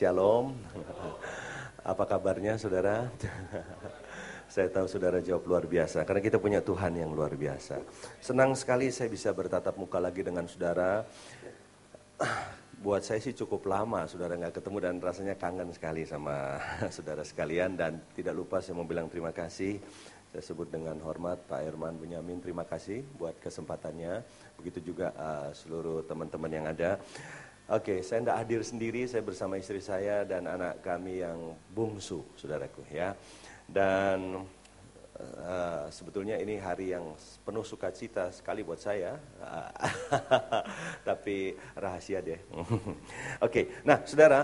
Shalom. Apa kabarnya saudara? Saya tahu saudara jawab luar biasa, karena kita punya Tuhan yang luar biasa. Senang sekali saya bisa bertatap muka lagi dengan saudara. Buat saya sih cukup lama saudara nggak ketemu dan rasanya kangen sekali sama saudara sekalian. Dan tidak lupa saya mau bilang terima kasih. Saya sebut dengan hormat Pak Herman Bunyamin, terima kasih buat kesempatannya. Begitu juga seluruh teman-teman yang ada. Oke, saya tidak hadir sendiri, saya bersama istri saya dan anak kami yang bungsu, saudaraku ya. Dan sebetulnya ini hari yang penuh sukacita sekali buat saya, tapi rahasia deh. Oke, nah saudara,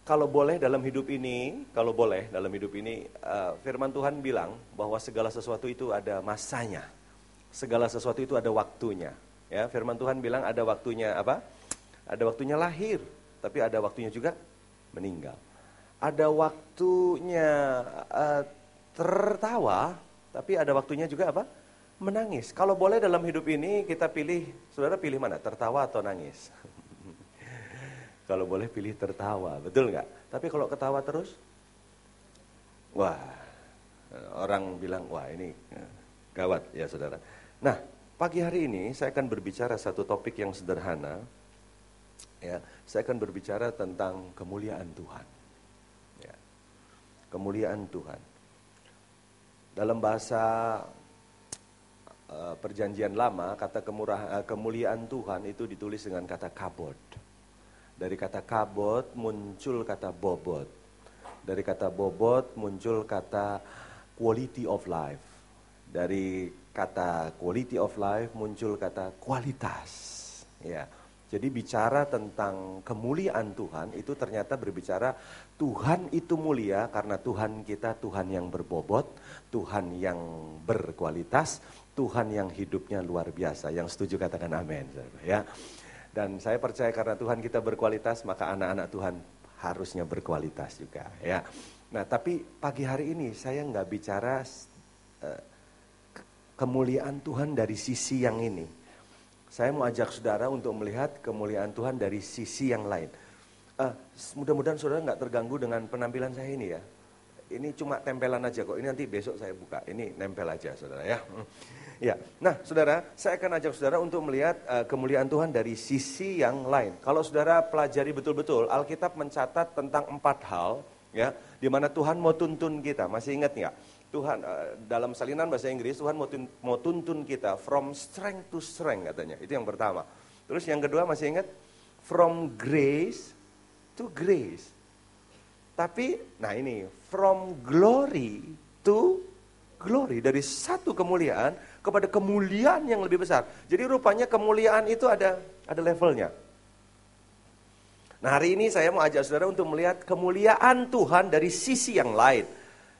kalau boleh dalam hidup ini, firman Tuhan bilang bahwa segala sesuatu itu ada masanya. Segala sesuatu itu ada waktunya. Ya, firman Tuhan bilang ada waktunya apa? Ada waktunya lahir, tapi ada waktunya juga meninggal. Ada waktunya tertawa, tapi ada waktunya juga apa? Menangis. Kalau boleh dalam hidup ini kita pilih, saudara pilih mana? Tertawa atau nangis? Kalau boleh pilih tertawa, betul nggak? Tapi kalau ketawa terus, wah, orang bilang, wah ini gawat ya saudara. Nah, pagi hari ini saya akan berbicara satu topik yang sederhana. Ya, saya akan berbicara tentang kemuliaan Tuhan. Ya, kemuliaan Tuhan. Dalam bahasa Perjanjian Lama, kata kemuliaan Tuhan itu ditulis dengan kata kabod. Dari kata kabod muncul kata bobot. Dari kata bobot muncul kata quality of life. Dari kata quality of life muncul kata kualitas. Ya. Jadi bicara tentang kemuliaan Tuhan itu ternyata berbicara Tuhan itu mulia karena Tuhan kita Tuhan yang berbobot, Tuhan yang berkualitas, Tuhan yang hidupnya luar biasa. Yang setuju katakan amin, ya. Dan saya percaya karena Tuhan kita berkualitas, maka anak-anak Tuhan harusnya berkualitas juga, ya. Nah, tapi pagi hari ini saya nggak bicara kemuliaan Tuhan dari sisi yang ini. Saya mau ajak saudara untuk melihat kemuliaan Tuhan dari sisi yang lain. Mudah-mudahan saudara nggak terganggu dengan penampilan saya ini ya. Ini cuma tempelan aja kok. Ini nanti besok saya buka. Ini nempel aja saudara ya. Ya, nah saudara, saya akan ajak saudara untuk melihat kemuliaan Tuhan dari sisi yang lain. Kalau saudara pelajari betul-betul, Alkitab mencatat tentang 4 hal, ya, di mana Tuhan mau tuntun kita. Masih ingat nggak? Tuhan dalam salinan bahasa Inggris, Tuhan mau tuntun kita from strength to strength katanya. Itu yang pertama. Terus yang kedua masih ingat? From grace to grace. Tapi, nah ini, from glory to glory. Dari satu kemuliaan kepada kemuliaan yang lebih besar. Jadi rupanya kemuliaan itu ada levelnya. Nah hari ini saya mau ajak saudara untuk melihat kemuliaan Tuhan dari sisi yang lain.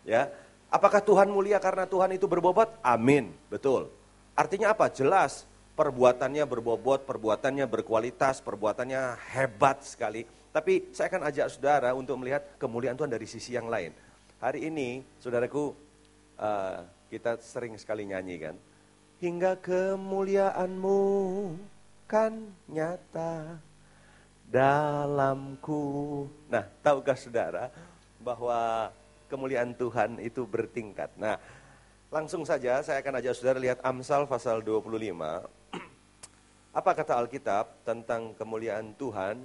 Ya. Apakah Tuhan mulia karena Tuhan itu berbobot? Amin, betul. Artinya apa? Jelas, perbuatannya berbobot, perbuatannya berkualitas, perbuatannya hebat sekali. Tapi saya akan ajak saudara untuk melihat kemuliaan Tuhan dari sisi yang lain. Hari ini, saudaraku, kita sering sekali nyanyi kan. Hingga kemuliaan-Mu kan nyata dalamku. Nah, tahukah saudara bahwa kemuliaan Tuhan itu bertingkat. Nah, langsung saja saya akan ajak saudara lihat Amsal pasal 25. Apa kata Alkitab tentang kemuliaan Tuhan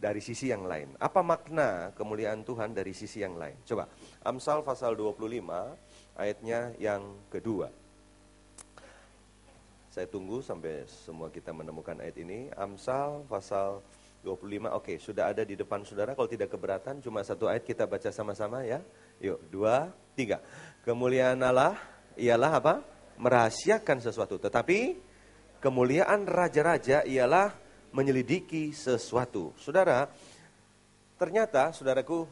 dari sisi yang lain? Apa makna kemuliaan Tuhan dari sisi yang lain? Coba, Amsal pasal 25 ayatnya yang kedua. Saya tunggu sampai semua kita menemukan ayat ini. Amsal pasal 25, oke, sudah ada di depan saudara. Kalau tidak keberatan, cuma satu ayat kita baca sama-sama ya. Yuk, 2, 3. Kemuliaan Allah ialah apa? Merahasiakan sesuatu. Tetapi kemuliaan raja-raja ialah menyelidiki sesuatu. Saudara, ternyata saudaraku,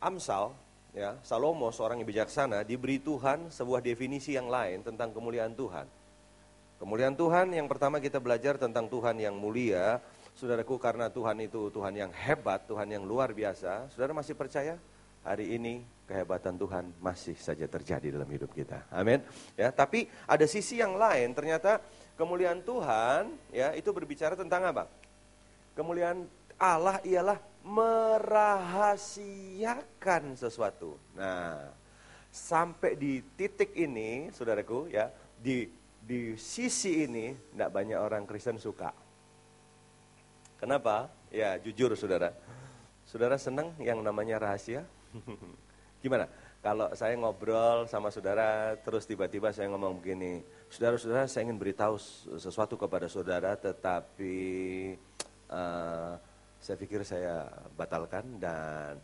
Amsal, ya, Salomo seorang yang bijaksana, diberi Tuhan sebuah definisi yang lain tentang kemuliaan Tuhan. Kemuliaan Tuhan yang pertama kita belajar tentang Tuhan yang mulia. Saudaraku, karena Tuhan itu Tuhan yang hebat, Tuhan yang luar biasa. Saudara masih percaya? Hari ini kehebatan Tuhan masih saja terjadi dalam hidup kita. Amin. Ya, tapi ada sisi yang lain, ternyata Kemuliaan Tuhan ya itu berbicara tentang apa? Kemuliaan Allah ialah merahasiakan sesuatu. Nah, sampai di titik ini, saudaraku ya, di sisi ini tidak banyak orang Kristen suka. Kenapa? Ya jujur saudara. Saudara senang yang namanya rahasia? Gimana? Kalau saya ngobrol sama saudara, terus tiba-tiba saya ngomong begini, saudara-saudara saya ingin beritahu sesuatu kepada saudara, tetapi saya pikir saya batalkan dan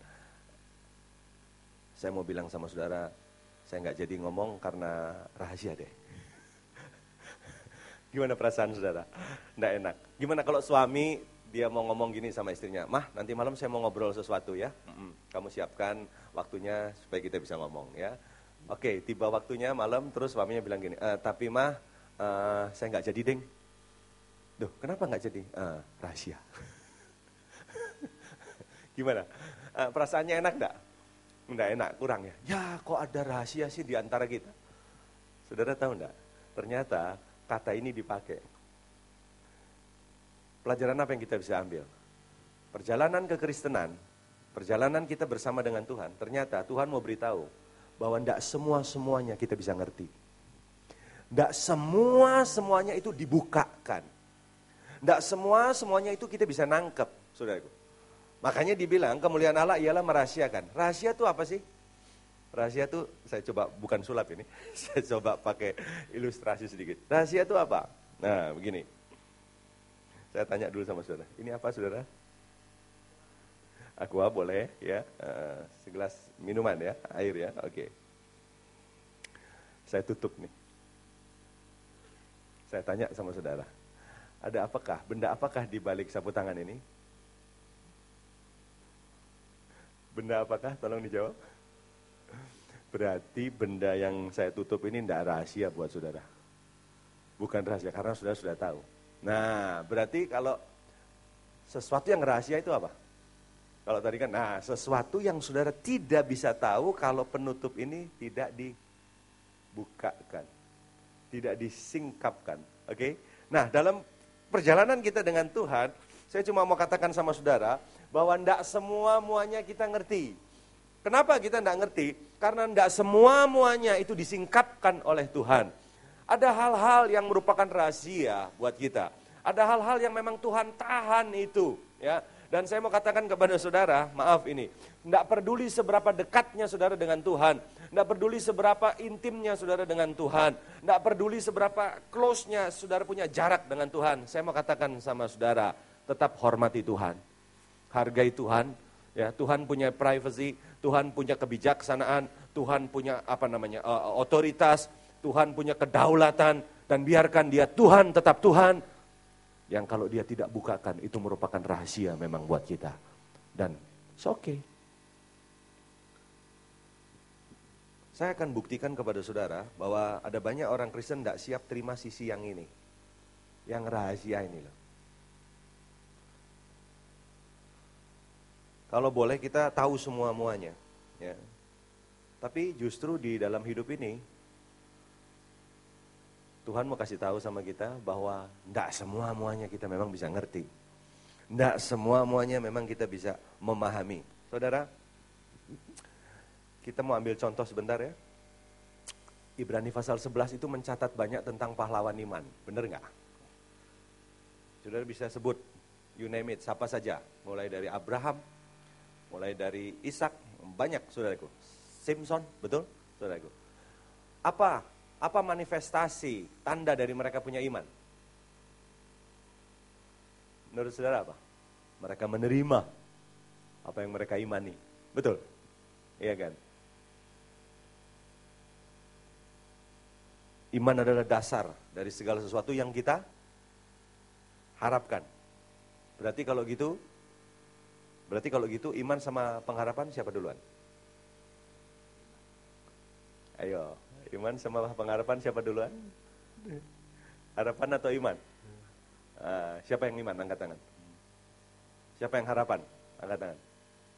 saya mau bilang sama saudara, saya nggak jadi ngomong karena rahasia deh. Gimana perasaan saudara? Nggak enak. Gimana kalau suami dia mau ngomong gini sama istrinya, mah nanti malam saya mau ngobrol sesuatu ya, kamu siapkan waktunya supaya kita bisa ngomong ya. Oke, tiba waktunya malam, terus suaminya bilang gini, tapi mah saya nggak jadi ding. Duh, kenapa nggak jadi? Rahasia. Gimana? Perasaannya enak nggak? Nggak enak, kurang ya? Ya kok ada rahasia sih di antara kita? Saudara tahu nggak? Ternyata kata ini dipakai. Pelajaran apa yang kita bisa ambil? Perjalanan kekristenan, perjalanan kita bersama dengan Tuhan, ternyata Tuhan mau beritahu bahwa tidak semua-semuanya kita bisa ngerti. Tidak semua-semuanya itu dibukakan. Tidak semua-semuanya itu kita bisa nangkep, saudaraku. Makanya dibilang kemuliaan Allah ialah merahasiakan. Rahasia itu apa sih? Rahasia itu, saya coba, bukan sulap ini, saya coba pakai ilustrasi sedikit. Rahasia itu apa? Nah, begini. Saya tanya dulu sama saudara, ini apa saudara? Aqua boleh ya, segelas minuman ya, air ya, oke. Saya tutup nih. Saya tanya sama saudara, ada apakah, benda apakah di balik sapu tangan ini? Benda apakah? Tolong dijawab. Berarti benda yang saya tutup ini tidak rahasia buat saudara. Bukan rahasia, karena saudara sudah tahu. Nah, berarti kalau sesuatu yang rahasia itu apa? Kalau tadi kan, nah sesuatu yang saudara tidak bisa tahu kalau penutup ini tidak dibukakan, tidak disingkapkan, oke? Nah, dalam perjalanan kita dengan Tuhan, saya cuma mau katakan sama saudara, bahwa tidak semua-muanya kita ngerti. Kenapa kita tidak ngerti? Karena tidak semua-muanya itu disingkapkan oleh Tuhan. Ada hal-hal yang merupakan rahasia buat kita. Ada hal-hal yang memang Tuhan tahan itu, ya. Dan saya mau katakan kepada saudara, maaf ini, tidak peduli seberapa dekatnya saudara dengan Tuhan, tidak peduli seberapa intimnya saudara dengan Tuhan, tidak peduli seberapa close-nya saudara punya jarak dengan Tuhan. Saya mau katakan sama saudara, tetap hormati Tuhan, hargai Tuhan, ya. Tuhan punya privacy, Tuhan punya kebijaksanaan, Tuhan punya otoritas. Tuhan punya kedaulatan, dan biarkan dia Tuhan tetap Tuhan. Yang kalau dia tidak bukakan, itu merupakan rahasia memang buat kita. Dan it's okay. Saya akan buktikan kepada saudara bahwa ada banyak orang Kristen tidak siap terima sisi yang ini. Yang rahasia ini loh. Kalau boleh kita tahu semua-muanya. Ya. Tapi justru di dalam hidup ini, Tuhan mau kasih tahu sama kita bahwa tidak semua-muanya kita memang bisa ngerti. Tidak semua-muanya memang kita bisa memahami. Saudara, kita mau ambil contoh sebentar ya. Ibrani pasal 11 itu mencatat banyak tentang pahlawan iman. Benar nggak? Saudara bisa sebut, you name it, siapa saja. Mulai dari Abraham, mulai dari Ishak, banyak saudaraku. Simpson, betul saudaraku. Apa manifestasi, tanda dari mereka punya iman? Menurut saudara apa? Mereka menerima apa yang mereka imani. Betul? Iya kan? Iman adalah dasar dari segala sesuatu yang kita harapkan. Berarti kalau gitu iman sama pengharapan siapa duluan? Ayo. Iman sama pengharapan siapa duluan? Harapan atau iman? Siapa yang iman? Angkat tangan. Siapa yang harapan? Angkat tangan.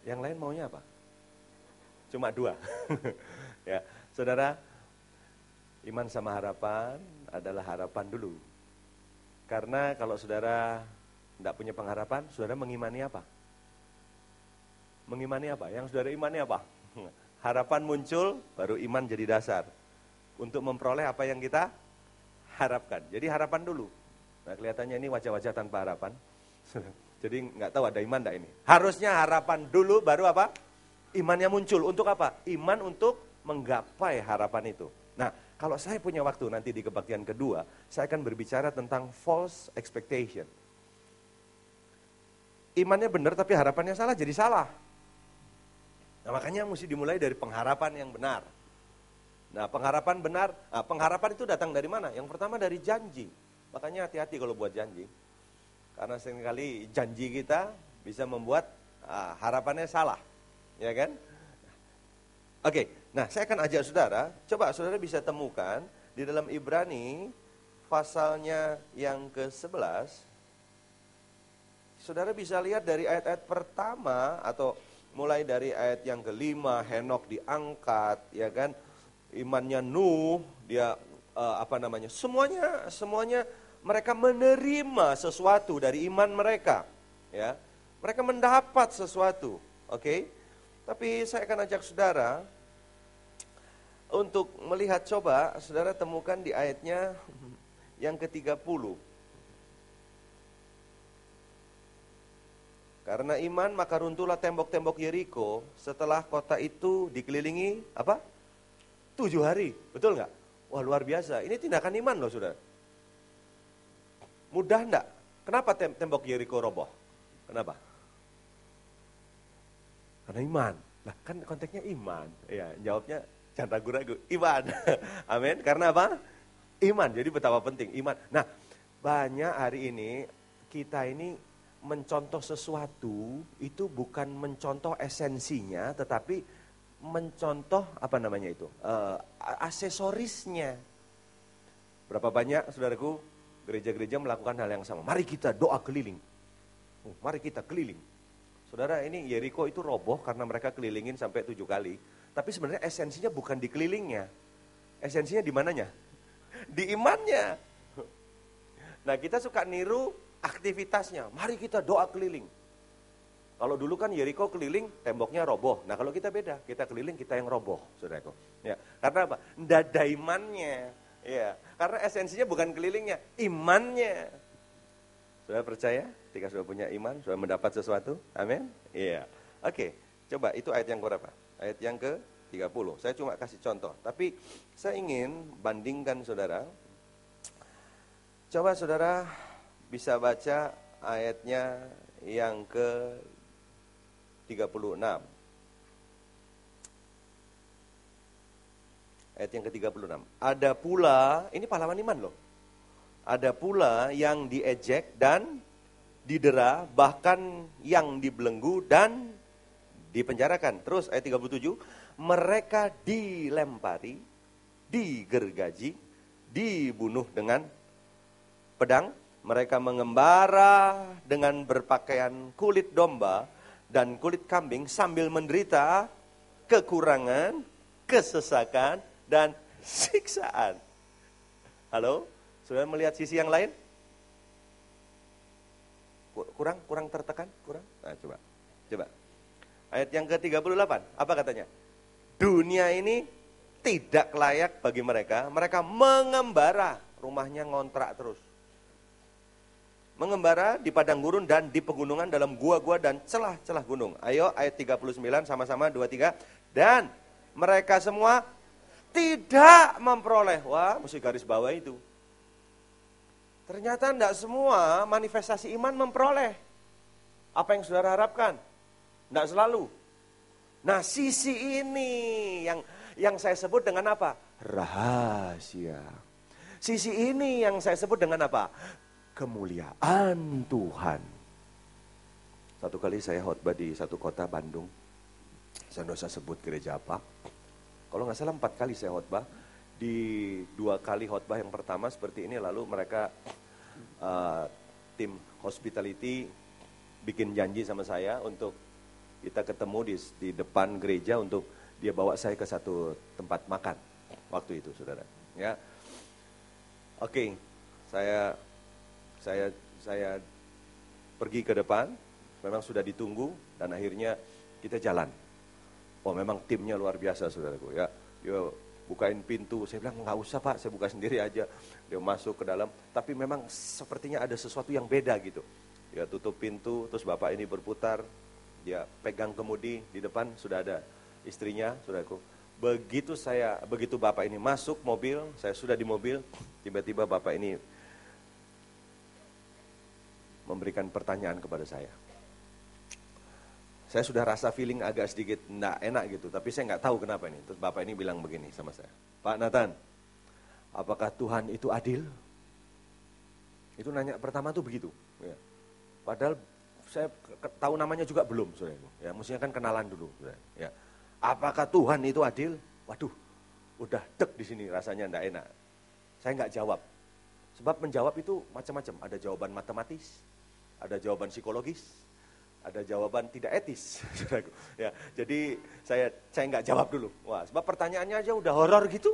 Yang lain maunya apa? Cuma 2. Ya, saudara, iman sama harapan adalah harapan dulu. Karena kalau saudara tidak punya pengharapan, saudara mengimani apa? Mengimani apa? Yang saudara imani apa? Harapan muncul, baru iman jadi dasar. Untuk memperoleh apa yang kita harapkan. Jadi harapan dulu. Nah kelihatannya ini wajah-wajah tanpa harapan. Jadi nggak tahu ada iman enggak ini. Harusnya harapan dulu, baru apa? Imannya muncul. Untuk apa? Iman untuk menggapai harapan itu. Nah, kalau saya punya waktu nanti di kebaktian kedua, saya akan berbicara tentang false expectation. Imannya benar tapi harapannya salah, jadi salah. Nah, makanya mesti dimulai dari pengharapan yang benar. Nah, pengharapan benar, pengharapan itu datang dari mana? Yang pertama dari janji. Makanya hati-hati kalau buat janji. Karena seringkali janji kita bisa membuat harapannya salah. Ya kan? Oke, nah saya akan ajak saudara, coba saudara bisa temukan di dalam Ibrani pasalnya yang ke-11. Saudara bisa lihat dari ayat-ayat pertama atau mulai dari ayat yang ke-5, Henok diangkat, ya kan? Imannya Nuh, dia semuanya mereka menerima sesuatu dari iman mereka, ya. Mereka mendapat sesuatu, oke? Tapi saya akan ajak saudara untuk melihat, coba saudara temukan di ayatnya yang ke-30. Karena iman maka runtuhlah tembok-tembok Yeriko setelah kota itu dikelilingi apa? 7 hari, betul nggak? Wah luar biasa, ini tindakan iman loh saudara. Mudah enggak? Kenapa tembok Yeriko roboh? Kenapa? Karena iman. Lah kan konteksnya iman. Ya, jawabnya jangan ragu-ragu. Iman. Amin. Karena apa? Iman. Jadi betapa penting iman. Nah, banyak hari ini kita ini mencontoh sesuatu itu bukan mencontoh esensinya, tetapi mencontoh aksesorisnya. Berapa banyak saudaraku gereja-gereja melakukan hal yang sama. Mari kita doa keliling. Mari kita keliling. Saudara, ini Yeriko itu roboh karena mereka kelilingin sampai 7 kali. Tapi sebenarnya esensinya bukan di kelilingnya. Esensinya di mananya? Di imannya. Nah, kita suka niru aktivitasnya. Mari kita doa keliling. Kalau dulu kan Yeriko keliling, temboknya roboh. Nah, kalau kita beda, kita keliling, kita yang roboh, saudaraku. Ya, karena apa? Nggak ada imannya. Ya, karena esensinya bukan kelilingnya, imannya. Sudah percaya? Ketika sudah punya iman, sudah mendapat sesuatu? Amin? Iya. Oke, coba itu ayat yang berapa? Ayat yang ke-30. Saya cuma kasih contoh. Tapi saya ingin bandingkan saudara. Coba saudara bisa baca ayatnya yang ke-36. Ayat yang ke-36. Ada pula, ini pahlawan iman loh. Ada pula yang diejek dan didera, bahkan yang dibelenggu dan dipenjarakan. Terus ayat 37, mereka dilempari, digergaji, dibunuh dengan pedang. Mereka mengembara dengan berpakaian kulit domba dan kulit kambing sambil menderita kekurangan, kesesakan, dan siksaan. Halo? Sudah melihat sisi yang lain? Kurang tertekan? Kurang? Nah, coba. Ayat yang ke-38, apa katanya? Dunia ini tidak layak bagi mereka. Mereka mengembara, rumahnya ngontrak terus. Mengembara di padang gurun dan di pegunungan, dalam gua-gua dan celah-celah gunung. Ayo ayat 39 sama-sama 2-3. Dan mereka semua tidak memperoleh. Wah, mesti garis bawah itu. Ternyata tidak semua manifestasi iman memperoleh apa yang saudara harapkan. Tidak selalu. Nah, sisi ini yang saya sebut dengan apa? Rahasia. Sisi ini yang saya sebut dengan apa? Kemuliaan Tuhan. Satu kali saya khotbah di satu kota Bandung. Saya tidak usah sebut gereja apa. Kalau nggak salah 4 kali saya khotbah. Di 2 kali khotbah yang pertama seperti ini, lalu mereka tim hospitality bikin janji sama saya untuk kita ketemu di depan gereja untuk dia bawa saya ke satu tempat makan waktu itu, saudara. Ya, oke, saya saya pergi ke depan, memang sudah ditunggu, dan akhirnya kita jalan. Oh memang timnya luar biasa saudaraku ya. Dia bukain pintu, saya bilang nggak usah Pak, saya buka sendiri aja. Dia masuk ke dalam, tapi memang sepertinya ada sesuatu yang beda gitu. Dia tutup pintu, terus bapak ini berputar, dia pegang kemudi, di depan sudah ada istrinya, saudaraku. Begitu bapak ini masuk mobil, saya sudah di mobil, tiba-tiba bapak ini memberikan pertanyaan kepada saya. Saya sudah rasa feeling agak sedikit enggak enak gitu, tapi saya nggak tahu kenapa ini. Terus bapak ini bilang begini sama saya, Pak Nathan, apakah Tuhan itu adil? Itu nanya pertama tuh begitu. Ya. Padahal saya tahu namanya juga belum, saudara. Ya, mestinya kan kenalan dulu. Saudara. Ya. Apakah Tuhan itu adil? Waduh, udah deg di sini rasanya enggak enak. Saya nggak jawab. Sebab menjawab itu macam-macam. Ada jawaban matematis, ada jawaban psikologis, ada jawaban tidak etis. Ya, jadi saya nggak jawab dulu. Wah, sebab pertanyaannya aja udah horor gitu.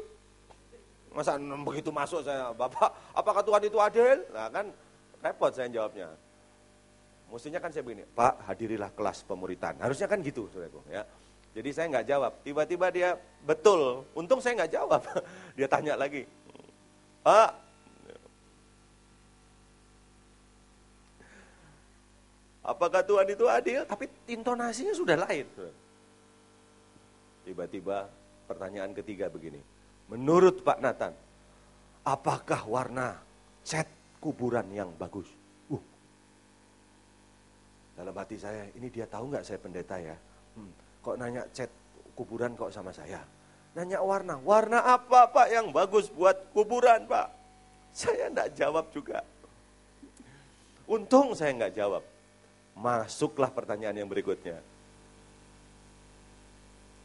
Masa begitu masuk saya, Bapak, apakah Tuhan itu adil? Nah kan repot saya jawabnya. Mestinya kan saya begini, Pak, hadirilah kelas pemuritan. Harusnya kan gitu, saudaraku. Ya. Jadi saya nggak jawab. Tiba-tiba dia betul. Untung saya nggak jawab. Dia tanya lagi, Pak, apakah Tuhan itu adil? Tapi intonasinya sudah lain. Tiba-tiba pertanyaan ketiga begini. Menurut Pak Nathan, apakah warna cat kuburan yang bagus? Dalam hati saya, ini dia tahu nggak saya pendeta ya? Kok nanya cat kuburan kok sama saya? Nanya warna apa Pak yang bagus buat kuburan Pak? Saya enggak jawab juga. Untung saya enggak jawab. Masuklah pertanyaan yang berikutnya.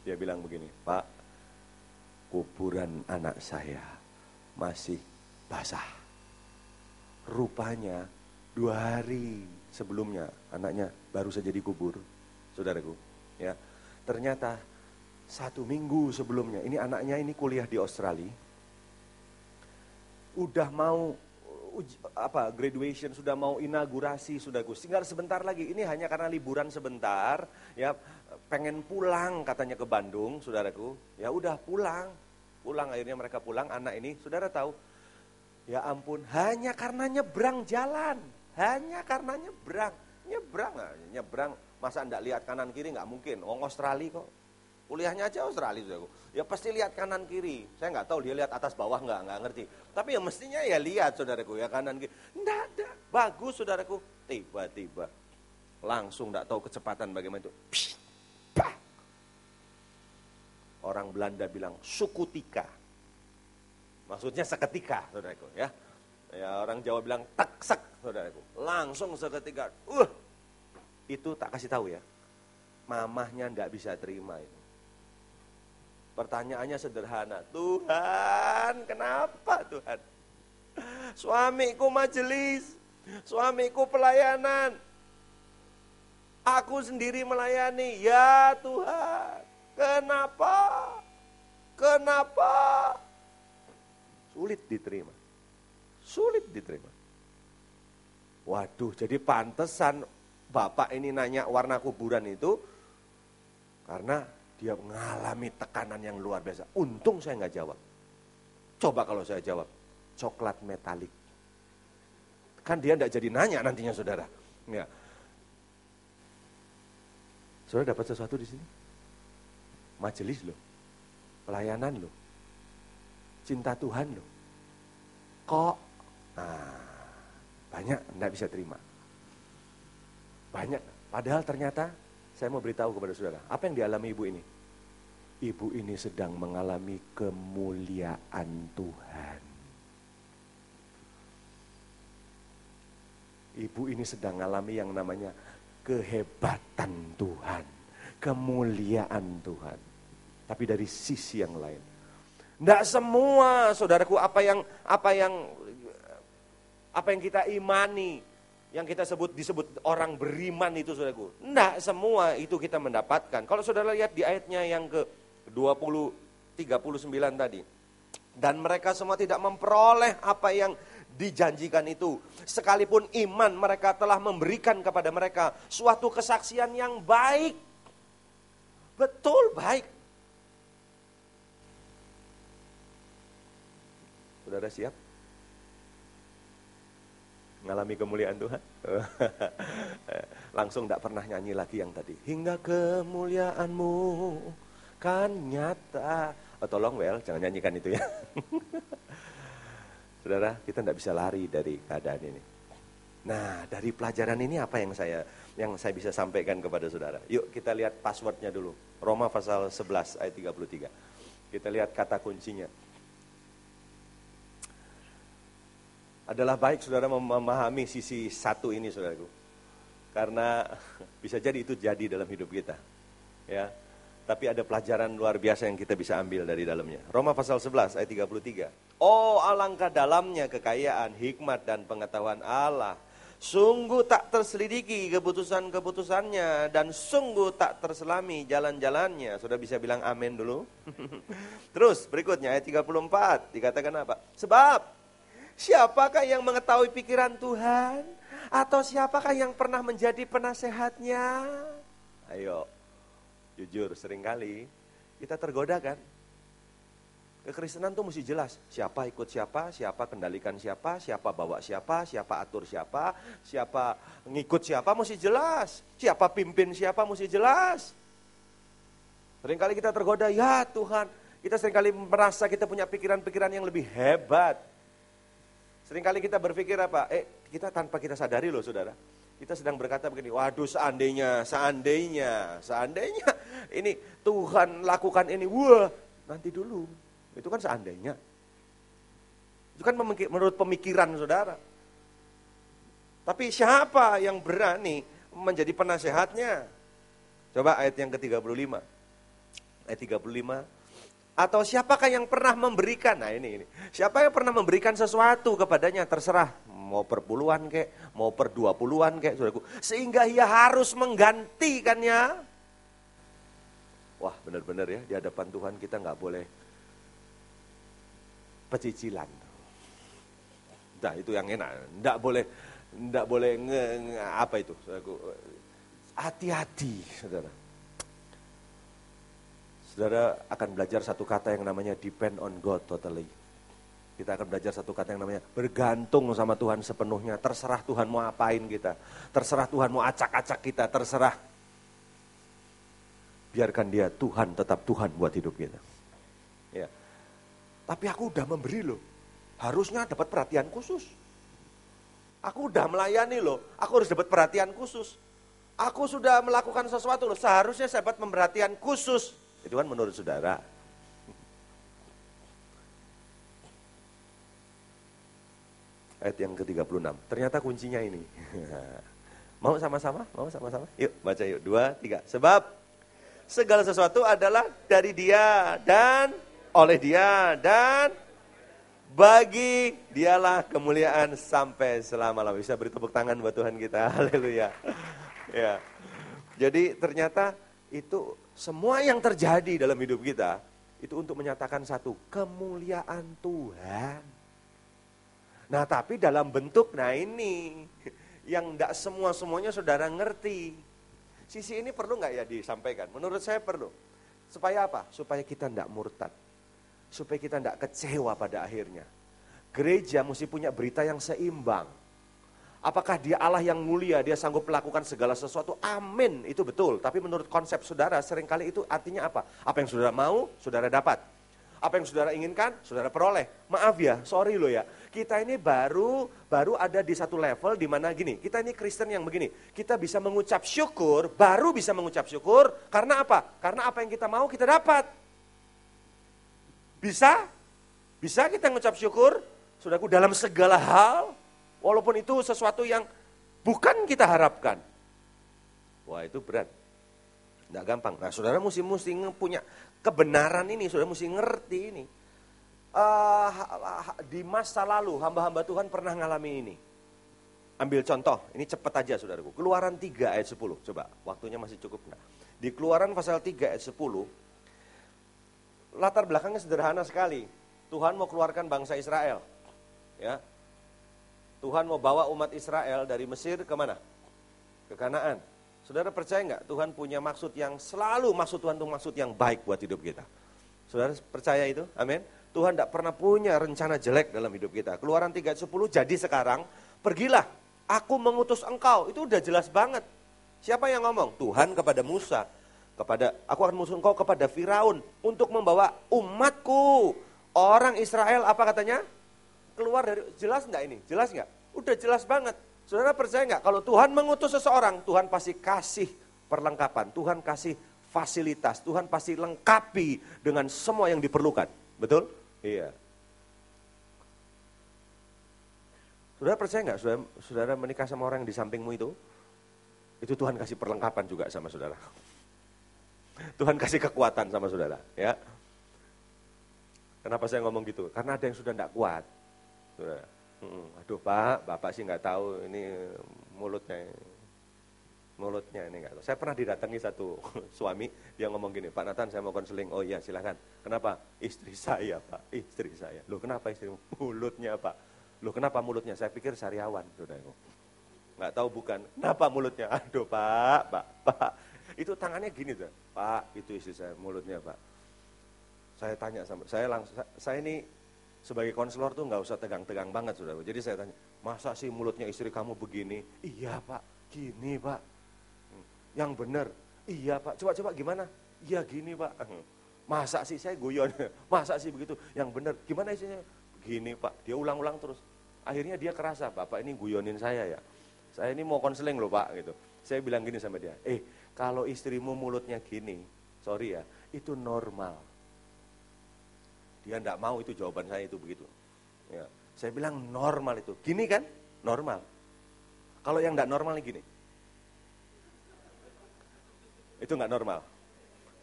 Dia bilang begini, Pak, kuburan anak saya masih basah. Rupanya 2 hari sebelumnya anaknya baru saja dikubur, saudaraku. Ya, ternyata 1 minggu sebelumnya, ini anaknya ini kuliah di Australia, udah mau graduation, sudah mau inaugurasi, saudaraku. Tinggal sebentar lagi, ini hanya karena liburan sebentar, ya pengen pulang katanya ke Bandung, saudaraku. Ya udah pulang akhirnya mereka pulang, anak ini, saudara tahu, ya ampun, hanya karena nyebrang jalan, nyebrang, masa enggak lihat kanan kiri, enggak mungkin, orang Australia kok, kuliahnya aja Australia, saudaraku. Ya pasti lihat kanan kiri, saya enggak tahu dia lihat atas bawah enggak ngerti, tapi ya mestinya ya lihat, saudaraku, ya kanan kiri, enggak ada, bagus, saudaraku. Tiba-tiba, langsung enggak tahu kecepatan bagaimana itu, orang Belanda bilang sukutika, maksudnya seketika, saudaraku, ya. Ya orang Jawa bilang taksek, saudaraku. Langsung seketika, itu tak kasih tahu ya. Mamahnya enggak bisa terima itu. Pertanyaannya sederhana, Tuhan, kenapa Tuhan? Suamiku majelis, suamiku pelayanan, aku sendiri melayani, ya Tuhan, kenapa? Sulit diterima. Waduh, jadi pantesan bapak ini nanya warna kuburan itu karena dia mengalami tekanan yang luar biasa. Untung saya nggak jawab. Coba kalau saya jawab, coklat metalik. Kan dia nggak jadi nanya nantinya, saudara. Ya. Saudara dapat sesuatu di sini? Majelis loh, pelayanan loh, cinta Tuhan loh. Kok? Nah, banyak enggak bisa terima. Banyak. Padahal ternyata saya mau beritahu kepada saudara, apa yang dialami ibu ini? Ibu ini sedang mengalami kemuliaan Tuhan. Ibu ini sedang mengalami yang namanya kehebatan Tuhan, kemuliaan Tuhan. Tapi dari sisi yang lain. Enggak semua, saudaraku, apa yang kita imani, yang kita disebut orang beriman itu, saudaraku. Enggak semua itu kita mendapatkan. Kalau saudara lihat di ayatnya yang ke 39 tadi. Dan mereka semua tidak memperoleh apa yang dijanjikan itu. Sekalipun iman mereka telah memberikan kepada mereka suatu kesaksian yang baik. Betul baik. Saudara siap? Mengalami kemuliaan Tuhan? Langsung tidak pernah nyanyi lagi yang tadi. Hingga kemuliaan-Mu kan nyata. Oh, tolong jangan nyanyikan itu ya. Saudara, kita tidak bisa lari dari keadaan ini. Nah, dari pelajaran ini apa yang saya bisa sampaikan kepada saudara? Yuk kita lihat passwordnya dulu. Roma pasal 11 ayat 33. Kita lihat kata kuncinya. Adalah baik saudara memahami sisi satu ini, saudaraku. Karena bisa jadi itu jadi dalam hidup kita. Ya. Tapi ada pelajaran luar biasa yang kita bisa ambil dari dalamnya. Roma pasal 11 ayat 33. Oh, alangkah dalamnya kekayaan, hikmat dan pengetahuan Allah. Sungguh tak terselidiki keputusan-keputusannya dan sungguh tak terselami jalan-jalannya. Sudah bisa bilang amin dulu. Terus berikutnya ayat 34 dikatakan apa? Sebab siapakah yang mengetahui pikiran Tuhan? Atau siapakah yang pernah menjadi penasehatnya? Ayo. Jujur, seringkali kita tergoda kan. Kekristenan tuh mesti jelas. Siapa ikut siapa, siapa kendalikan siapa, siapa bawa siapa, siapa atur siapa, siapa ngikut siapa mesti jelas. Siapa pimpin siapa mesti jelas. Seringkali kita tergoda, ya Tuhan. Kita seringkali merasa kita punya pikiran-pikiran yang lebih hebat. Seringkali kita berpikir apa? Kita tanpa kita sadari loh saudara. Kita sedang berkata begini, waduh seandainya ini Tuhan lakukan ini, wah nanti dulu. Itu kan seandainya. Itu kan menurut pemikiran saudara. Tapi siapa yang berani menjadi penasehatnya? Coba ayat yang ke-35. Ayat 35. Atau siapakah yang pernah memberikan? Nah ini. Siapa yang pernah memberikan sesuatu kepadanya? Terserah. Mau per puluhan kek, mau per 20-an kek, saudaraku. Sehingga ia harus menggantikannya. Wah benar-benar ya, di hadapan Tuhan kita nggak boleh pecicilan. Nah itu yang enak, nggak boleh apa itu, saudaraku. Hati-hati, saudara. Saudara akan belajar satu kata yang namanya depend on God totally. Kita akan belajar satu kata yang namanya bergantung sama Tuhan sepenuhnya. Terserah Tuhan mau apain kita. Terserah Tuhan mau acak-acak kita. Terserah. Biarkan dia Tuhan, tetap Tuhan buat hidup kita. Ya. Tapi aku udah memberi loh. Harusnya dapat perhatian khusus. Aku udah melayani loh. Aku harus dapat perhatian khusus. Aku sudah melakukan sesuatu loh. Seharusnya saya dapat perhatian khusus. Itu kan menurut saudara. Ayat yang ke-36. Ternyata kuncinya ini. Mau sama-sama? Yuk baca yuk. 2, 3. Sebab segala sesuatu adalah dari Dia dan oleh Dia dan bagi Dialah kemuliaan sampai selama-lamanya. Bisa beri tepuk tangan buat Tuhan kita. Haleluya. Ya. Jadi ternyata itu semua yang terjadi dalam hidup kita itu untuk menyatakan satu, kemuliaan Tuhan. Nah tapi dalam bentuk, nah ini yang enggak semuanya saudara ngerti. Sisi ini perlu enggak ya disampaikan? Menurut saya perlu. Supaya apa? Supaya kita enggak murtad. Supaya kita enggak kecewa pada akhirnya. Gereja mesti punya berita yang seimbang. Apakah dia Allah yang mulia, dia sanggup melakukan segala sesuatu? Amin, itu betul. Tapi menurut konsep saudara, seringkali itu artinya apa? Apa yang saudara mau, saudara dapat. Apa yang saudara inginkan, saudara peroleh. Maaf ya, sorry loh ya. Kita ini baru ada di satu level di mana gini, kita ini Kristen yang begini. Kita bisa mengucap syukur, baru bisa mengucap syukur. Karena apa? Karena apa yang kita mau kita dapat. Bisa kita mengucap syukur, saudaraku, dalam segala hal. Walaupun itu sesuatu yang bukan kita harapkan. Wah itu berat. Nggak gampang. Nah saudara mesti punya kebenaran ini, saudara mesti ngerti ini. Di masa lalu hamba-hamba Tuhan pernah ngalami ini. Ambil contoh, ini cepat aja saudaraku. Keluaran 3 ayat 10, coba waktunya masih cukup enggak? Di Keluaran pasal 3 ayat 10, latar belakangnya sederhana sekali. Tuhan mau keluarkan bangsa Israel. Ya. Tuhan mau bawa umat Israel dari Mesir ke mana? Ke Kanaan. Saudara percaya nggak Tuhan punya maksud yang selalu maksud Tuhan itu maksud yang baik buat hidup kita? Saudara percaya itu? Amin. Tuhan tidak pernah punya rencana jelek dalam hidup kita. Keluaran 3:10, jadi sekarang pergilah, aku mengutus engkau. Itu udah jelas banget. Siapa yang ngomong? Tuhan kepada Musa. Aku akan mengutus engkau kepada Firaun untuk membawa umatku. Orang Israel apa katanya? Keluar dari, jelas nggak ini? Jelas nggak? Udah jelas banget. Saudara percaya nggak? Kalau Tuhan mengutus seseorang, Tuhan pasti kasih perlengkapan. Tuhan kasih fasilitas. Tuhan pasti lengkapi dengan semua yang diperlukan. Betul? Iya. Saudara percaya nggak? Saudara menikah sama orang yang di sampingmu itu Tuhan kasih perlengkapan juga sama saudara. Tuhan kasih kekuatan sama saudara. Ya. Kenapa saya ngomong gitu? Karena ada yang sudah tidak kuat. Saudara. Aduh Pak, Bapak sih nggak tahu ini mulutnya ini nggak tahu. Saya pernah didatangi satu suami, dia ngomong gini, Pak Nathan saya mau konseling. Oh iya silakan. Kenapa? Istri saya Pak, istri saya. Loh kenapa istri? Mulutnya Pak. Loh kenapa mulutnya? Saya pikir sariawan, saudara. Nggak tahu bukan. Kenapa mulutnya? Aduh Pak. Itu tangannya gini tuh. Pak, itu istri saya, mulutnya Pak. Saya tanya sama, saya ini sebagai konselor tuh nggak usah tegang-tegang banget, saudara. Jadi saya tanya, masa sih mulutnya istri kamu begini? Iya Pak, gini Pak. Yang benar, iya Pak. Coba gimana? Iya gini Pak. Masa sih saya guyon? Masa sih begitu? Yang benar, gimana istrinya? Gini Pak. Dia ulang-ulang terus. Akhirnya dia kerasa, Bapak ini guyonin saya ya. Saya ini mau konseling loh Pak gitu. Saya bilang gini sama dia, kalau istrimu mulutnya gini, sorry ya, itu normal. Dia enggak mau, itu jawaban saya itu begitu. Ya, saya bilang normal itu. Gini kan? Normal. Kalau yang enggak normal gini. Itu enggak normal.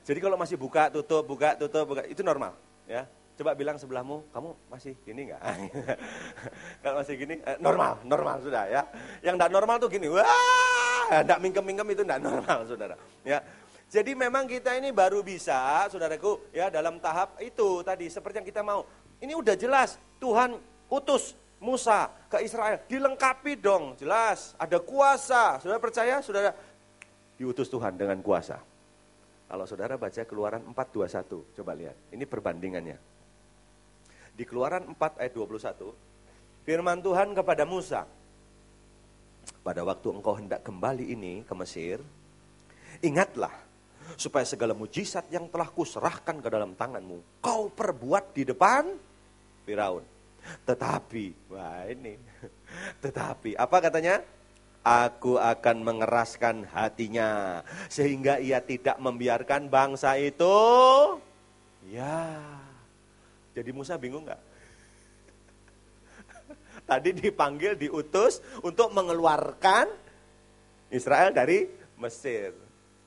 Jadi kalau masih buka, tutup, itu normal. Ya, coba bilang sebelahmu, kamu masih gini enggak? Kalau masih gini, normal sudah ya. Yang enggak normal tuh gini, wah, enggak mingkem-mingkem itu enggak normal, saudara. Ya. Jadi memang kita ini baru bisa, saudaraku, ya dalam tahap itu tadi seperti yang kita mau. Ini udah jelas, Tuhan utus Musa ke Israel, dilengkapi dong, jelas, ada kuasa. Saudara percaya, saudara diutus Tuhan dengan kuasa. Kalau saudara baca Keluaran 4:21, coba lihat, ini perbandingannya. Di Keluaran 4 ayat 21, firman Tuhan kepada Musa, pada waktu engkau hendak kembali ini ke Mesir, ingatlah, supaya segala mujizat yang telah kuserahkan ke dalam tanganmu, kau perbuat di depan Firaun. Tetapi apa katanya? Aku akan mengeraskan hatinya, sehingga ia tidak membiarkan bangsa itu. Ya, jadi Musa bingung gak? Tadi dipanggil, diutus untuk mengeluarkan Israel dari Mesir.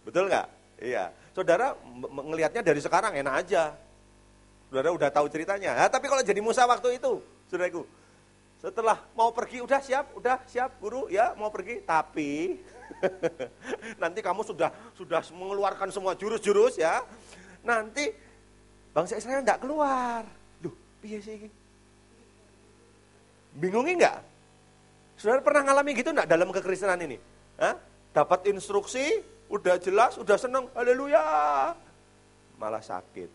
Betul gak? Iya, saudara ngelihatnya dari sekarang enak aja. Saudara udah tahu ceritanya. Nah, tapi kalau jadi Musa waktu itu, saudaraku, setelah mau pergi, udah siap guru, ya mau pergi. Tapi nanti kamu sudah mengeluarkan semua jurus-jurus ya. Nanti bangsa Israel enggak keluar. Duh, piye sih ini? Bingungi enggak? Saudara pernah ngalami gitu enggak dalam kekristenan ini? Hah? Dapat instruksi, udah jelas, udah seneng, haleluya. Malah sakit,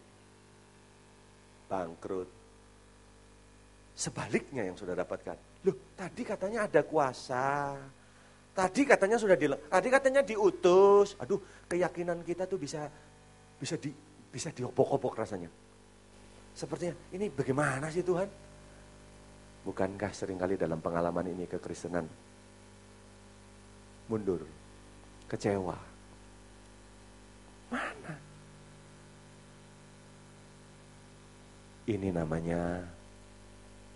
bangkrut. Sebaliknya yang sudah dapatkan. Loh, tadi katanya ada kuasa. Tadi katanya tadi katanya diutus. Aduh, keyakinan kita tuh bisa diopok-opok rasanya. Sepertinya, ini bagaimana sih Tuhan? Bukankah seringkali dalam pengalaman ini kekristenan mundur, kecewa? Mana? Ini namanya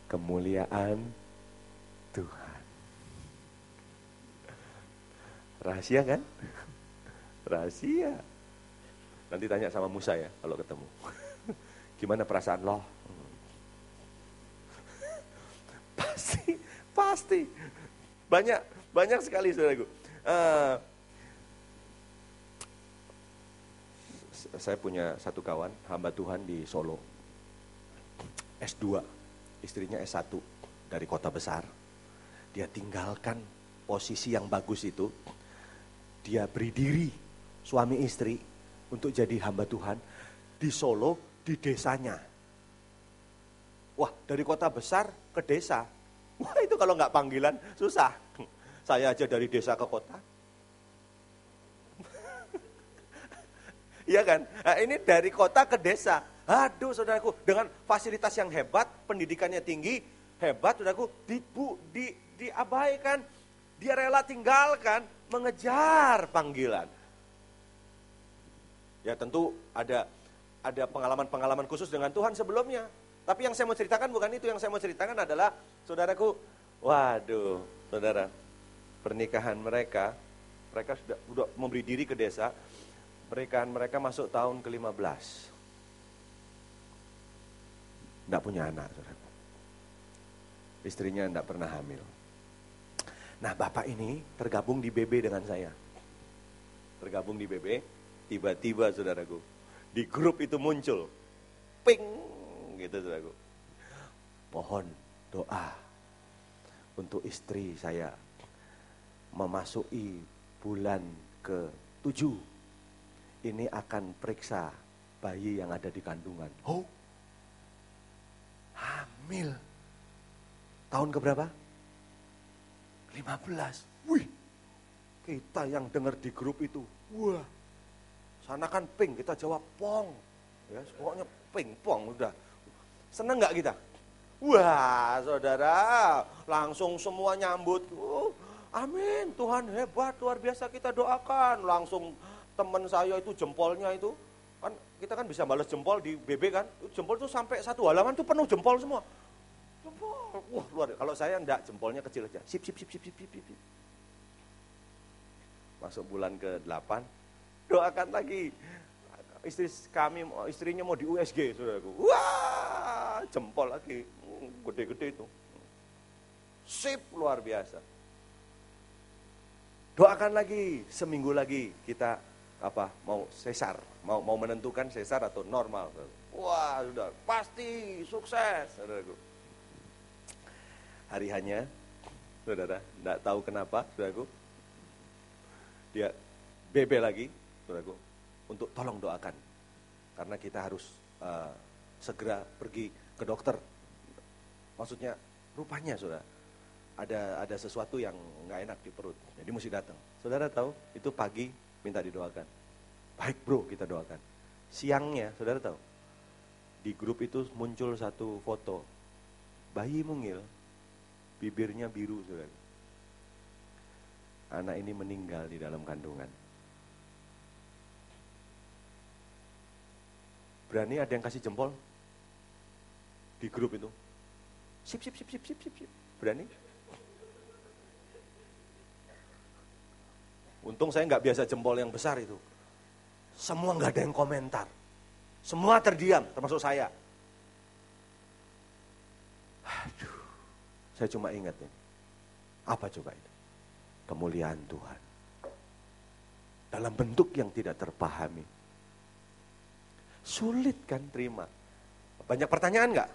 kemuliaan Tuhan. Rahasia kan? Rahasia. Nanti tanya sama Musa ya kalau ketemu. Gimana perasaan lo? Pasti. Banyak sekali saudaraku. Saya punya satu kawan, hamba Tuhan di Solo. S2, istrinya S1 dari kota besar. Dia tinggalkan posisi yang bagus itu. Dia beri diri suami istri untuk jadi hamba Tuhan di Solo, di desanya. Wah, dari kota besar ke desa. Wah, itu kalau nggak panggilan susah. Saya aja dari desa ke kota. Iya kan? Nah, ini dari kota ke desa. Aduh saudaraku, dengan fasilitas yang hebat, pendidikannya tinggi, hebat saudaraku, diabaikan. Dia rela tinggalkan, mengejar panggilan. Ya tentu ada pengalaman-pengalaman khusus dengan Tuhan sebelumnya. Tapi yang saya mau ceritakan bukan itu, yang saya mau ceritakan adalah, saudaraku, waduh, saudara, pernikahan mereka sudah memberi diri ke desa. Pernikahan mereka masuk tahun ke-15. Tidak punya anak, saudara. Istrinya tidak pernah hamil. Nah, bapak ini tergabung di BB dengan saya. Tergabung di BB, tiba-tiba saudaraku, di grup itu muncul, ping, gitu saudaraku. Mohon doa untuk istri saya memasuki bulan ke-7. Ini akan periksa bayi yang ada di kandungan. Oh, hamil. Tahun keberapa? 15. Wih, kita yang dengar di grup itu, wah, sana kan ping, kita jawab pong. Ya, pokoknya ping, pong, udah. Senang nggak kita? Wah, saudara, langsung semua nyambut. Amin, Tuhan hebat, luar biasa, kita doakan. Langsung teman saya itu jempolnya itu, kan kita kan bisa balas jempol di BB kan, jempol itu sampai satu halaman tuh penuh jempol semua. Jempol, wah luar, kalau saya enggak, jempolnya kecil aja, sip. Masuk bulan ke-8, doakan lagi. Istrinya mau di USG, saudaraku. Wah, jempol lagi, gede-gede itu. Sip, luar biasa. Doakan lagi, seminggu lagi kita mau sesar, mau menentukan sesar atau normal. Wah, sudah pasti sukses, saudaraku. Hari hanya, saudara, enggak tahu kenapa, saudaraku. Dia BB lagi, saudaraku, untuk tolong doakan. Karena kita harus segera pergi ke dokter. Maksudnya, rupanya saudara, ada sesuatu yang nggak enak di perut. Jadi mesti datang. Saudara tahu, itu pagi minta didoakan. Baik bro, kita doakan. Siangnya, saudara tahu, di grup itu muncul satu foto. Bayi mungil, bibirnya biru, saudara. Anak ini meninggal di dalam kandungan. Berani ada yang kasih jempol? Di grup itu. Sip. Berani? Untung saya nggak biasa jempol yang besar itu. Semua nggak ada yang komentar. Semua terdiam, termasuk saya. Aduh, saya cuma ingat ini. Apa coba itu? Kemuliaan Tuhan. Dalam bentuk yang tidak terpahami. Sulit kan terima. Banyak pertanyaan nggak?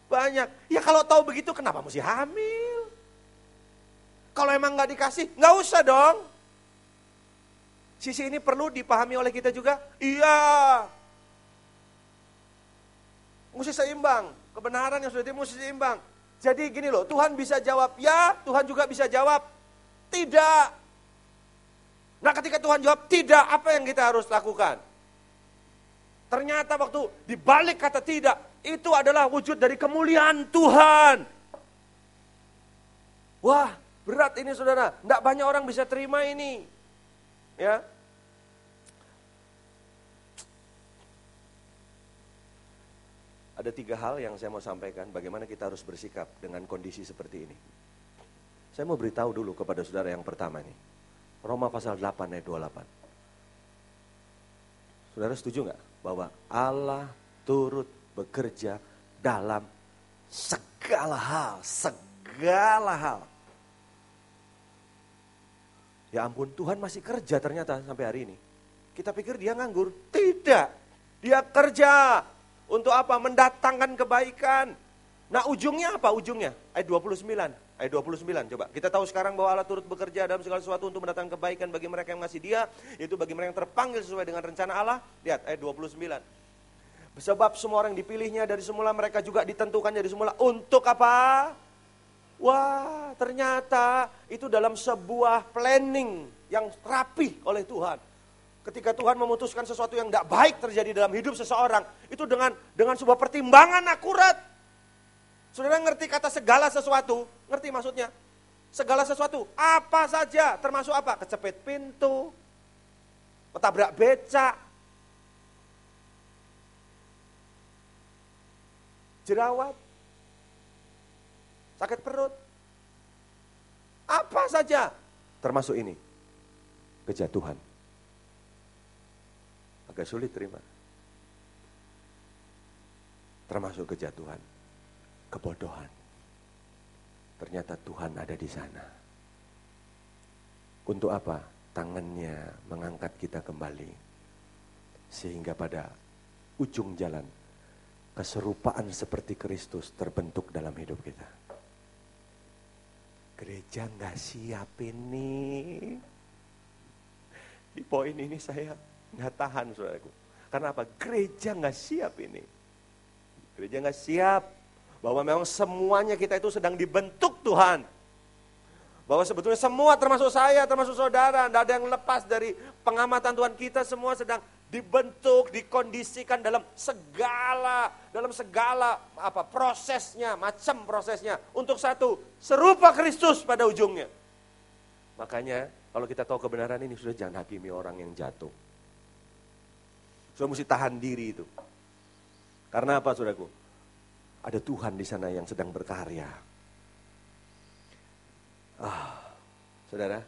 Banyak. Ya kalau tahu begitu kenapa mesti hamil? Kalau emang nggak dikasih, nggak usah dong. Sisi ini perlu dipahami oleh kita juga? Iya. Mesti seimbang. Kebenaran yang sudah itu mesti seimbang. Jadi gini loh, Tuhan bisa jawab ya, Tuhan juga bisa jawab tidak. Nah ketika Tuhan jawab tidak, apa yang kita harus lakukan? Ternyata waktu dibalik kata tidak, itu adalah wujud dari kemuliaan Tuhan. Wah, berat ini saudara, tidak banyak orang bisa terima ini. Ya. Ada 3 hal yang saya mau sampaikan bagaimana kita harus bersikap dengan kondisi seperti ini. Saya mau beritahu dulu kepada saudara yang pertama nih. Roma pasal 8 ayat 28. Saudara setuju nggak bahwa Allah turut bekerja dalam segala hal. Ya ampun, Tuhan masih kerja ternyata sampai hari ini. Kita pikir dia nganggur. Tidak. Dia kerja. Untuk apa? Mendatangkan kebaikan. Nah ujungnya apa ujungnya? Ayat 29. Ayat 29 coba. Kita tahu sekarang bahwa Allah turut bekerja dalam segala sesuatu untuk mendatangkan kebaikan bagi mereka yang mengasihi Dia, yaitu bagi mereka yang terpanggil sesuai dengan rencana Allah. Lihat ayat 29. Sebab semua orang dipilihnya dari semula, mereka juga ditentukan dari semula. Untuk apa? Wah, ternyata itu dalam sebuah planning yang rapi oleh Tuhan. Ketika Tuhan memutuskan sesuatu yang tidak baik terjadi dalam hidup seseorang, itu dengan sebuah pertimbangan akurat. Saudara ngerti kata segala sesuatu? Ngerti maksudnya? Segala sesuatu, apa saja, termasuk apa? Kecepit pintu, ketabrak becak, jerawat, sakit perut, apa saja, termasuk ini, kejatuhan. Agak sulit terima. Termasuk kejatuhan, kebodohan. Ternyata Tuhan ada di sana. Untuk apa? Tangannya mengangkat kita kembali. Sehingga pada ujung jalan, keserupaan seperti Kristus terbentuk dalam hidup kita. Gereja gak siap ini. Di poin ini saya gak tahan, saudaraku. Karena apa? Gereja gak siap ini. Gereja gak siap. Bahwa memang semuanya kita itu sedang dibentuk Tuhan. Bahwa sebetulnya semua termasuk saya, termasuk saudara. Tidak ada yang lepas dari pengamatan Tuhan. Kita semua sedang dibentuk, dikondisikan dalam segala prosesnya, macam prosesnya. Untuk satu, serupa Kristus pada ujungnya. Makanya kalau kita tahu kebenaran ini, sudah jangan hakimi orang yang jatuh. Sudah mesti tahan diri itu. Karena apa, saudaraku? Ada Tuhan di sana yang sedang berkarya. Saudara,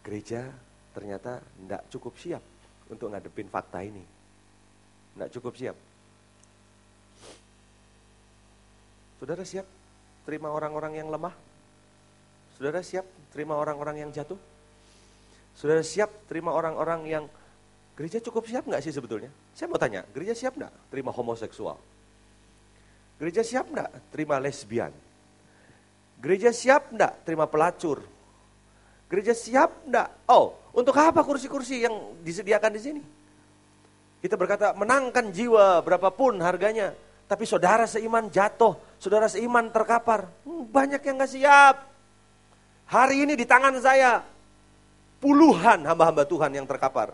gereja ternyata tidak cukup siap untuk ngadepin fakta ini. Tidak cukup siap. Saudara siap terima orang-orang yang lemah? Saudara siap terima orang-orang yang jatuh? Saudara siap terima orang-orang yang... Gereja cukup siap nggak sih sebetulnya? Saya mau tanya, gereja siap nggak terima homoseksual? Gereja siap nggak terima lesbian? Gereja siap nggak terima pelacur? Gereja siap nggak? Oh, untuk apa kursi-kursi yang disediakan di sini? Kita berkata menangkan jiwa berapapun harganya. Tapi saudara seiman jatuh, saudara seiman terkapar. Banyak yang nggak siap. Hari ini di tangan saya puluhan hamba-hamba Tuhan yang terkapar.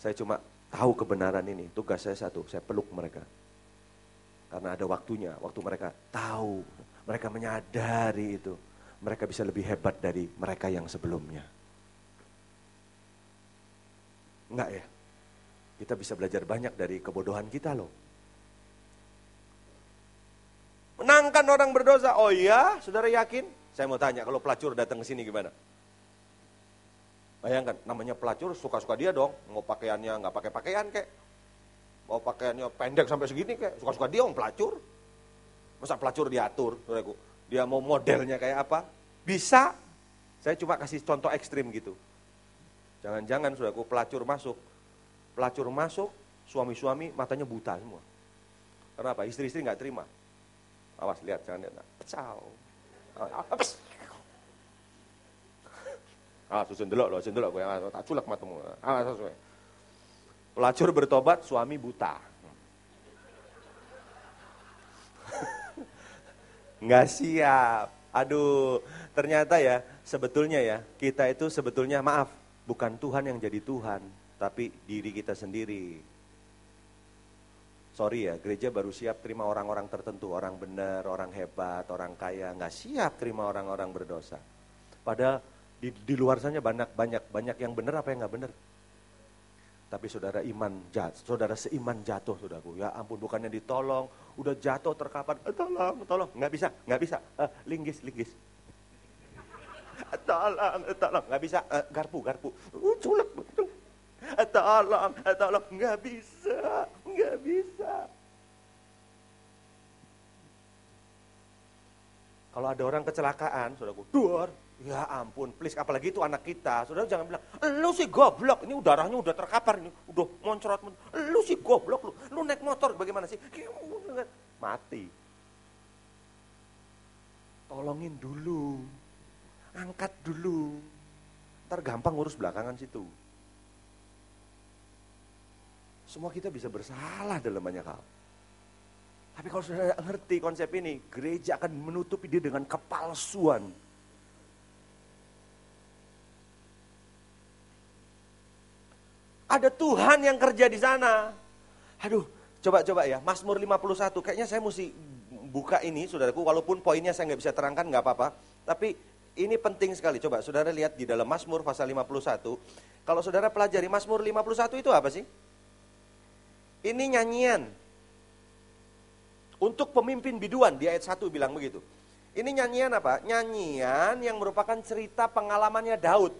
Saya cuma tahu kebenaran ini. Tugas saya satu, saya peluk mereka. Karena ada waktunya, waktu mereka tahu, mereka menyadari itu. Mereka bisa lebih hebat dari mereka yang sebelumnya. Enggak ya? Kita bisa belajar banyak dari kebodohan kita loh. Menangkan orang berdosa, oh iya, saudara yakin? Saya mau tanya, kalau pelacur datang ke sini gimana? Bayangkan, namanya pelacur suka-suka dia dong. Mau pakaiannya nggak pakai pakaian kek. Mau pakaiannya pendek sampai segini kek. Suka-suka dia orang pelacur. Masa pelacur diatur, saudaraku? Dia mau modelnya kayak apa? Bisa. Saya cuma kasih contoh ekstrim gitu. Jangan-jangan saudaraku pelacur masuk, suami-suami matanya buta semua. Kenapa? Istri-istri nggak terima. Awas lihat, jangan lihat. Pecau. Susun delok gue tak culak matamu. Pelacur bertobat, suami buta. Nggak siap. Aduh, ternyata ya, sebetulnya ya, kita itu sebetulnya maaf, bukan Tuhan yang jadi Tuhan, tapi diri kita sendiri. Sorry ya, gereja baru siap terima orang-orang tertentu, orang benar, orang hebat, orang kaya, nggak siap terima orang-orang berdosa. Padahal di luar sana banyak yang benar apa yang nggak benar. Tapi saudara seiman jatuh, saudaraku. Ya ampun, bukannya ditolong, udah jatuh terkapar, tolong, nggak bisa, linggis, tolong, nggak bisa, garpu, culek, tolong, nggak bisa. Kalau ada orang kecelakaan, saudaraku, ya ampun, please, apalagi itu anak kita. Saudara jangan bilang, lu sih goblok, ini udaranya udah terkapar, ini udah moncrot. Lu sih goblok, lu naik motor bagaimana sih? Mati. Tolongin dulu. Angkat dulu. Ntar gampang ngurus belakangan situ. Semua kita bisa bersalah dalam banyak hal. Tapi kalau sudah ngerti konsep ini, gereja akan menutupi dia dengan kepalsuan. Ada Tuhan yang kerja di sana. Aduh, coba ya, Mazmur 51. Kayaknya saya mesti buka ini, saudaraku. Walaupun poinnya saya nggak bisa terangkan, nggak apa-apa. Tapi ini penting sekali. Coba saudara lihat di dalam Mazmur pasal 51. Kalau saudara pelajari Mazmur 51 itu apa sih? Ini nyanyian. Untuk pemimpin biduan, di ayat 1 bilang begitu. Ini nyanyian apa? Nyanyian yang merupakan cerita pengalamannya Daud.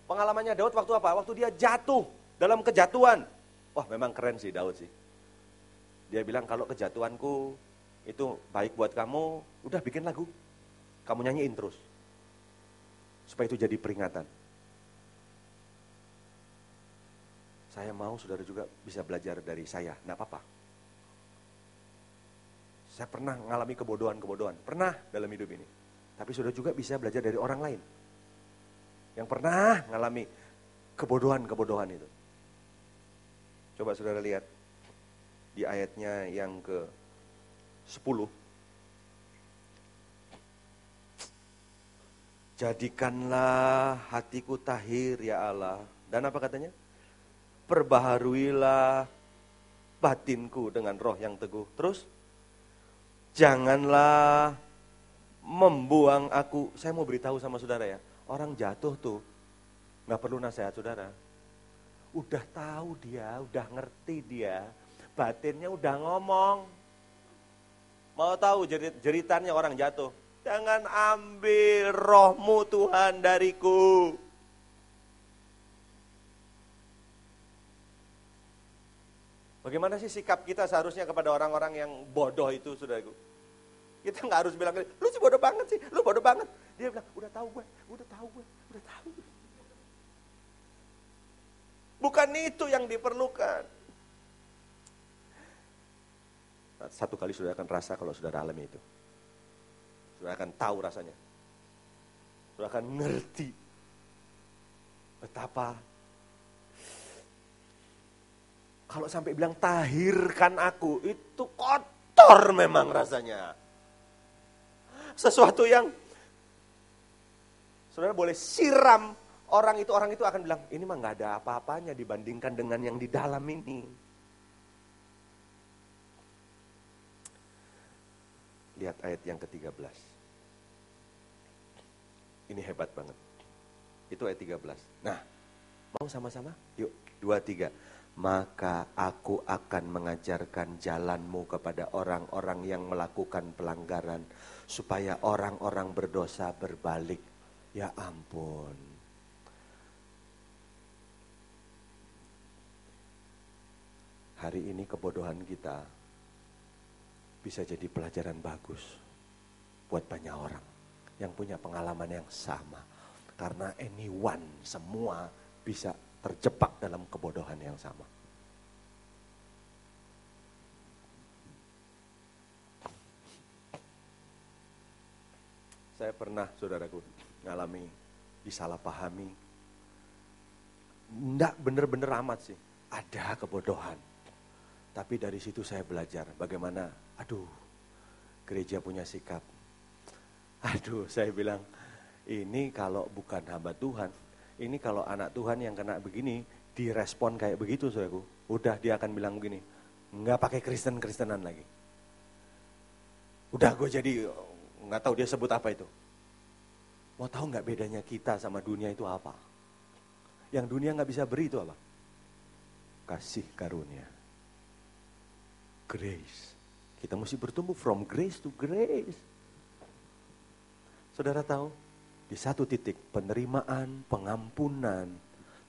Pengalamannya Daud waktu apa? Waktu dia jatuh dalam kejatuhan. Wah, memang keren sih Daud sih. Dia bilang kalau kejatuhanku itu baik buat kamu, udah bikin lagu. Kamu nyanyiin terus. Supaya itu jadi peringatan. Saya mau saudara juga bisa belajar dari saya, enggak apa-apa. Saya pernah mengalami kebodohan-kebodohan, pernah dalam hidup ini. Tapi saudara juga bisa belajar dari orang lain. Yang pernah mengalami kebodohan-kebodohan itu. Coba saudara lihat di ayatnya yang ke-10. Jadikanlah hatiku tahir ya Allah. Dan apa katanya? Perbaharuilah batinku dengan roh yang teguh. Terus? Janganlah membuang aku. Saya mau beritahu sama saudara ya. Orang jatuh tuh gak perlu nasihat saudara. Udah tahu dia, udah ngerti dia. Batinnya udah ngomong. Mau tahu jeritannya orang jatuh? Jangan ambil rohmu Tuhan dariku. Bagaimana sih sikap kita seharusnya kepada orang-orang yang bodoh itu, saudaraku? Kita nggak harus bilang, lu sih bodoh banget sih, lu bodoh banget. Dia bilang, udah tahu gue. Bukan itu yang diperlukan. Satu kali saudara akan rasa kalau saudara alami itu. Saudara akan tahu rasanya. Saudara akan ngerti betapa kalau sampai bilang tahirkan aku, itu kotor memang rasanya. Sesuatu yang saudara boleh siram, orang itu akan bilang, ini mah gak ada apa-apanya dibandingkan dengan yang di dalam ini. Lihat ayat yang ke-13. Ini hebat banget. Itu ayat 13. Nah, mau sama-sama? Yuk, 2, 3. Maka aku akan mengajarkan jalanmu kepada orang-orang yang melakukan pelanggaran, supaya orang-orang berdosa berbalik. Ya ampun. Hari ini kebodohan kita bisa jadi pelajaran bagus buat banyak orang yang punya pengalaman yang sama. Karena anyone, semua bisa terjebak dalam kebodohan yang sama. Saya pernah, saudaraku, ngalami disalahpahami. Nggak bener-bener amat sih, ada kebodohan. Tapi dari situ saya belajar bagaimana, gereja punya sikap. Saya bilang, ini kalau bukan hamba Tuhan, ini kalau anak Tuhan yang kena begini, direspon kayak begitu, saudaraku. Udah dia akan bilang begini, nggak pakai Kristen-Kristenan lagi. Udah gue jadi, nggak tahu dia sebut apa itu. Mau tahu nggak bedanya kita sama dunia itu apa? Yang dunia nggak bisa beri itu apa? Kasih karunia. Grace. Kita mesti bertumbuh from grace to grace. Saudara tahu? Di satu titik penerimaan, pengampunan,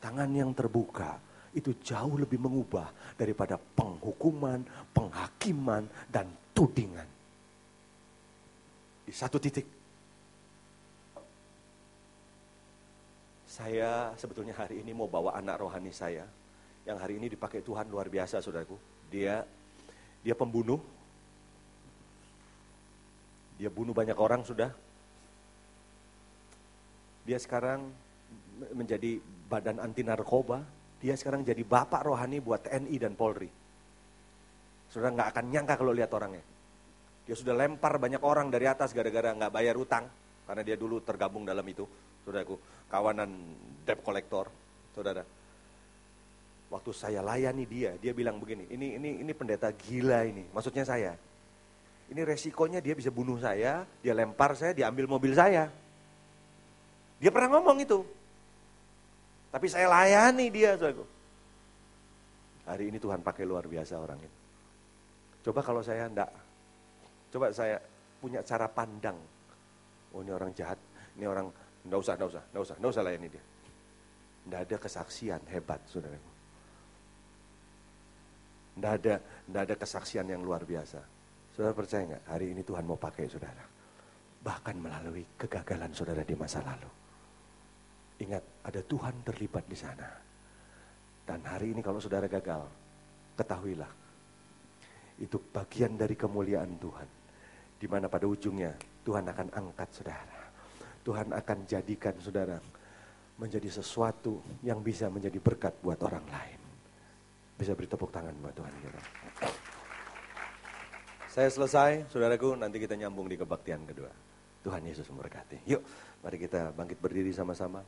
tangan yang terbuka, itu jauh lebih mengubah daripada penghukuman, penghakiman, dan tudingan. Di satu titik. Saya sebetulnya hari ini mau bawa anak rohani saya, yang hari ini dipakai Tuhan luar biasa, saudaraku. Dia pembunuh. Dia bunuh banyak orang sudah. Dia sekarang menjadi badan anti narkoba. Dia sekarang jadi bapak rohani buat TNI dan Polri. Saudara nggak akan nyangka kalau lihat orangnya. Dia sudah lempar banyak orang dari atas gara-gara nggak bayar utang. Karena dia dulu tergabung dalam itu. Saudaraku, kawanan debt collector. Saudara, waktu saya layani dia bilang begini, ini pendeta gila ini. Maksudnya saya, ini resikonya dia bisa bunuh saya, dia lempar saya, dia ambil mobil saya. Dia pernah ngomong itu. Tapi saya layani dia, saudaraku. Hari ini Tuhan pakai luar biasa orang itu. Coba kalau saya enggak, coba saya punya cara pandang. Oh ini orang jahat, ini orang, enggak usah layani dia. Enggak ada kesaksian hebat, saudaraku. Enggak ada kesaksian yang luar biasa. Saudara percaya enggak? Hari ini Tuhan mau pakai saudara. Bahkan melalui kegagalan saudara di masa lalu. Ingat, ada Tuhan terlibat di sana. Dan hari ini kalau saudara gagal, ketahuilah, itu bagian dari kemuliaan Tuhan. Di mana pada ujungnya, Tuhan akan angkat saudara. Tuhan akan jadikan saudara menjadi sesuatu yang bisa menjadi berkat buat orang lain. Bisa beri tepuk tangan buat Tuhan kita. Saya selesai, saudaraku, nanti kita nyambung di kebaktian kedua. Tuhan Yesus memberkati. Yuk, mari kita bangkit berdiri sama-sama.